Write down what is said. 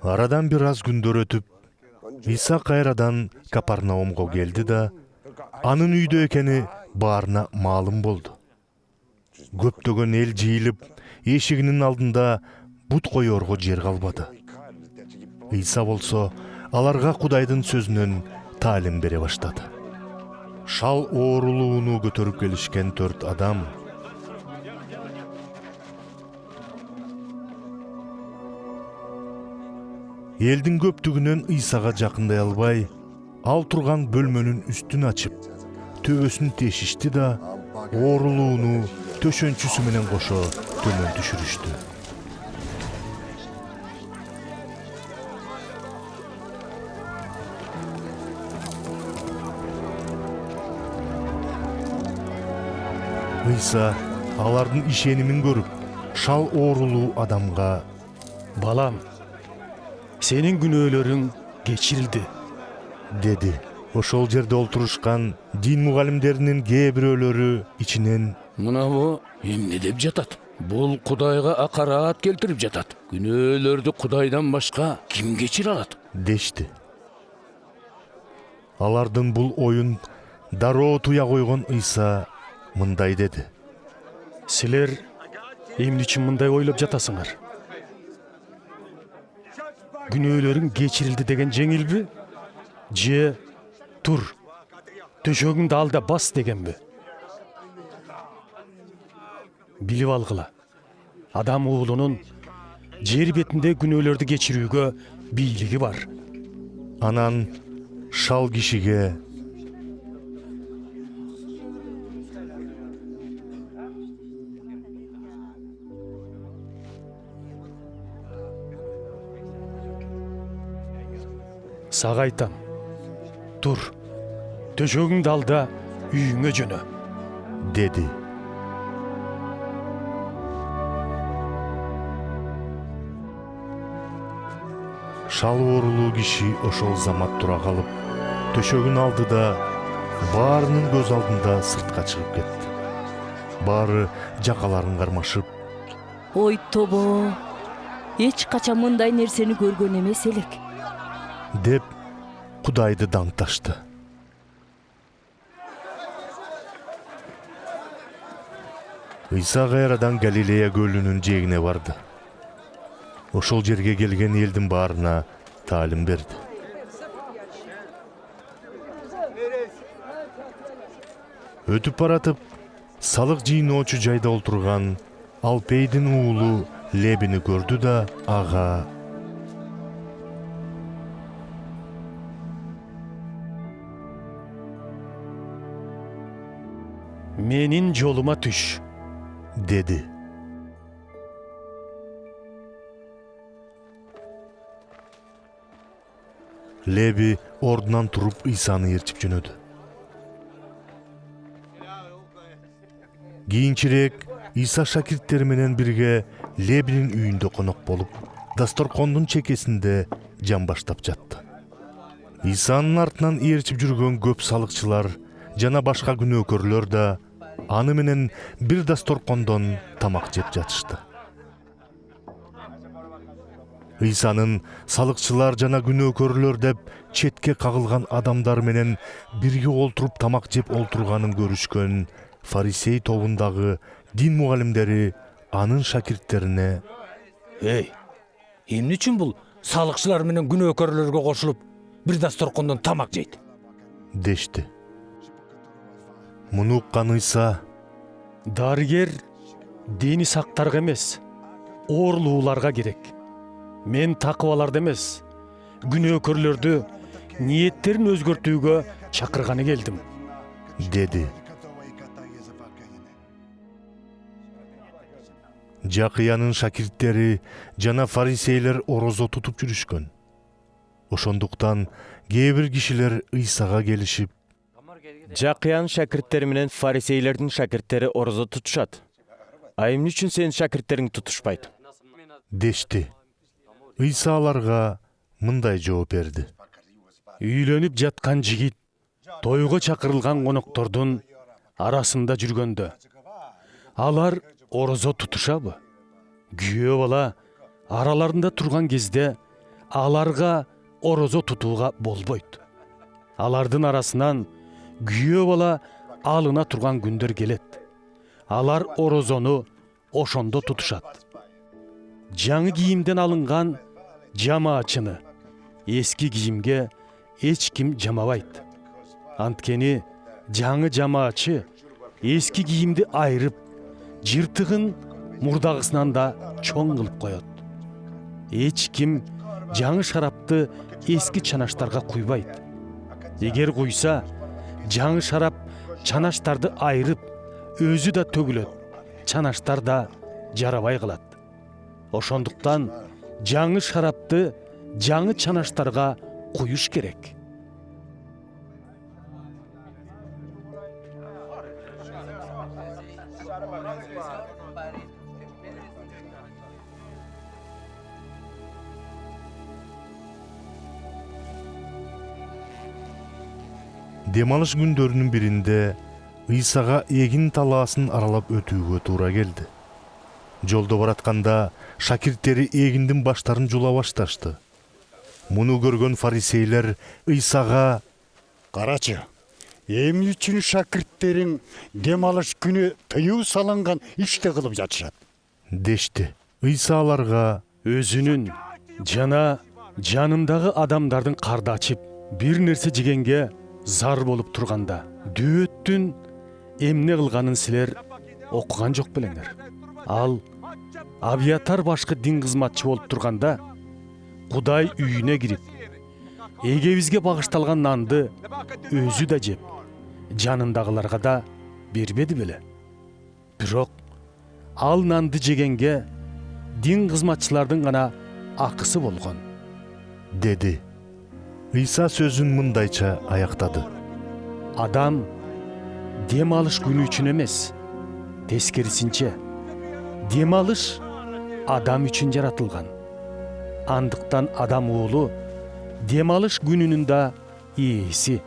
Aradan biraz günдөр ötüp, İsa kayradan Kaparnaumga geldi da, anın үйdө ekeni barına malum boldu. Көптөгөн el жиилип, эшигинин алдында бут коёрго жер калбады. Ыйса болсо, аларга Кудайдын сөзүнөн таалим бере баштады. Шал оорулууну көтөрүп келишкен 4 адам элдин көптүгүнөн Ыйсага жакындай албай, ал турган бөлмөнүн үстүн ачып, төбөсүн тешишти да, оорулууну төшөнчүсү менен кошо төмөн түшүрүштү. Ыйса алардын ишенимин көрүп, шал оорулуу адамга: «Балам, сенин күнөөлөрүң кечирилди», деди. Ошол жерде олтурушкан дин мугалимдеринин кээ бирөөлөрү ичинен: «Мына бу эмне деп жатат? Бул Кудайга акараат келтирип жатат. Күнөөлөрдү Кудайдан башка ким кечире алат?» дешти. Алардын бул оюн дароо туя койгон Ыйса мындай деди: «Силер эмне үчүн мындай ойлоп жатасыңар? Күнөөлөрүң кечирилди деген жеңилби? Же тур, төшөгүңдү ал да бас дегенби? Билип алгыла, адам уулунун жер бетинде күнөөлөрдү кечирүүгө бийлиги бар». Анан шал кишиге: «Сага айтам, тур, төшөгүңдү ал да үйүңө жөнө», деди. Шал оорулуу киши ошол замат тура калып, төшөгүн алды да баарынын көз алдында сыртка чыгып кетти. Баары жакаларын кармашып: «Ой тобо, эч качан мындай нерсени көргөн эмес элек», деп Кудайды даңташты. Ыйса кайрадан Галилея көлүнүн жээгине барды. Ошол жерге келген элдин баарына таалим берди. Өтүп баратып, салык жыйноочу жайда олтурган Алпейдин уулу Лебини көрдү да ага: «Менин жолума түш», деди. Леби ордунан туруп Ыйсаны ээрчип жөнөдү. Кийинчерээк Ыйса шакирттери менен бирге Лебинин үйүндө конок болуп, дасторкондун чекесинде жан баштап жатты. Ыйсанын артынан ээрчип жүргөн көп салыкчылар жана башка күнөөкөрлөр да аны менен бир дасторкондон тамак жеп жатышты. Ыйсанын салыкчылар жана күнөөкөрлөр деп четке кагылган адамдар менен бирге олтуруп тамак жеп олтурганын көрүшкөн фарисей тобундагы дин мугалимдери анын шакирттерине: «Эй, эмне үчүн бул салыкчылар менен күнөөкөрлөргө кошулуп бир дасторкондон тамак жейт?» дешти. Муну уккан Ыйса: «Дарыгер дени сактарга эмес, оорулууларга керек. Мен такыбаларды эмес, күнөөкөрлөрдү ниеттерин өзгөртүүгө чакырганы келдим», деди. Жакыянын шакирттери жана фарисейлер орозо тутуп жүрүшкөн. Ошондуктан кээ бир кишилер Ыйсага келишип: «Жакыянын шакирттери менен фарисейлердин шакирттери орозо тутушат. А эмне үчүн сенин шакирттериң тутушпайт?» дешти. Ыйса аларга мындай жооп берди: «Үйлөнүп жаткан жигит тойго чакырылган коноктордун арасында жүргөндө алар орозо тутушабы? Күйөө бала араларында турган кезде аларга орозо тутууга болбойт. Алардын арасынан күйөө бала алына турган күндөр келет. Алар орозону ошондо тутушат. Жаңы кийимден алынган жамаачыны эски кийимге эч ким жамабайт. Анткени жаңы жамаачы эски кийимди айырып, жыртыгын мурдагысынан да чоң кылып коет. Эч ким жаңы шарапты эски чанаштарга куйбайт. Эгер куйса, жаңы шарап чанаштарды айырып, өзү да төгүлөт. Чанаштар да жарабай калат. Ошондуктан жаңы шарапты жаңы чанаштарга куюш керек. Дем алыш күндөрүнүн биринде Ыйсага эгин талаасын аралап өтүүгө туура келди. Жолдо баратканда шакирттери эгиндин баштарын жула башташты. Муну көргөн фарисейлер Ыйсага: «Карачы, эмне үчүн шакирттериң дем алыш күнү тыюу салынган ишти кылып жатышат?» дешти. Ыйса аларга: Өзүнүн жана жанындагы адамдардын карды ачып, бир нерсе жегенге зар болуп турганда, дөөттүн эмне кылганын силер окуган жок белеңер. Ал Абиатар башкы дин кызматчы болуп турганда, Кудай үйүнө кирип, эгебизге багышталган нанды өзү да жеп, жанындагыларга да бербеди беле. Бирок ал нанды жегенге дин кызматчылардын гана акысы болгон, деди. Ыйса сөзүн мындайча аяктады: Адам дем алыш күнү үчүн эмес, тескерисинче, дем алыш адам үчүн жаратылган. Андыктан адам уулу дем алыш күнүнүн да ээси.